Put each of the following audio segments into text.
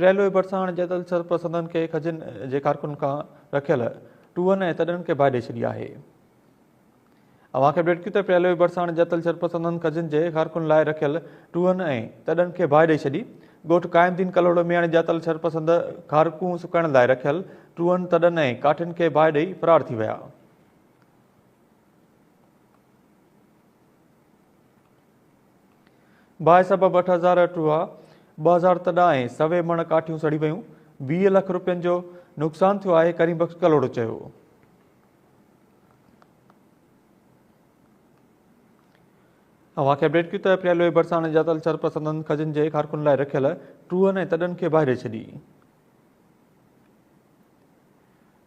प्रियलो बरसाण जदल सरपसंदन के खजिन जे कारकुन का रखियल टूअन ऐं तडन के बाहि ॾेई छॾी आहे। अवां खे अपडेट कयूं त प्रियलो बरसाण जदल सरपसंदन खजिन जे कारकुन लाइ रखियल टूअन ऐं तडन के बाहि ॾेई छॾी। ॻोठ काइमदीन कलोड़ में हाणे जातल सरपसंद कारकूं सुकाइण लाइ रखियल टूअन तडन ऐं काठिन के बाहि ॾेई फरार थी विया। बाहि सबबि 8,000 टूआ 2,000 तॾा ऐं 100 मण काठियूं सड़ी वयूं। 20 लख रुपयनि जो नुक़सान थियो आहे, करीमबख़्श कलोड़ चयो। अवां खे अपडेट कयूं त प्रियलो बरसाण जातल सरपसंदन खजिन जे कारकुन लाइ रखियल टूअन ऐं तडन खे बाहि ॾेई छॾी।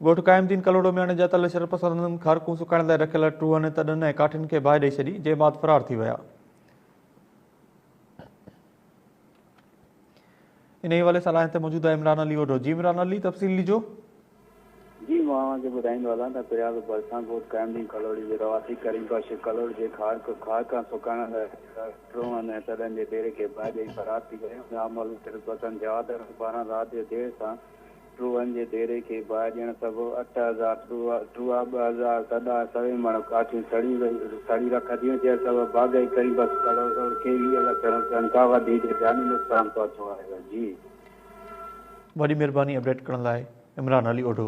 ॻोठ काइमदीन कलोड़ में हाणे जातल सरपसंदन कारकूं सुकाइण लाइ रखियल टूअन तडन ऐं काठिन खे बाहि ॾेई छॾी, जंहिं बाद फरार थी विया। इन हवाले सां लाइन ते मौजूद आहे इमरान अली ओडो। जी इमरान अली, तफ़सील ॾिजो। जी मां के ॿुधाईंदो हलां त प्रियल बरसां ॻोठ काइमदीन कलोड़ी जे रवासी करीमबख़्श कलोड़ जे खार खां सुकाइण लाइ टूअन ऐं तडन जे डेरे खे बाहि ॾेई फरार थी वियो। मामूल सरपसंद जवाद पारां राति जो देर सां टूअन जे डेरे खे बाहि ॾियण सबबि 8,000 टूआ 2,000 तॾा 100 मण काठियूं सड़ी रखंदियूं, जंहिं सबबि बाग़ई करीमबख़्श कलोड़ खे 20 लख रुपयनि खां वधीक जानी नुक़सान पहुतो आहे। जी वॾी महिरबानी अपडेट करण लाइ इमरान अली ओडो।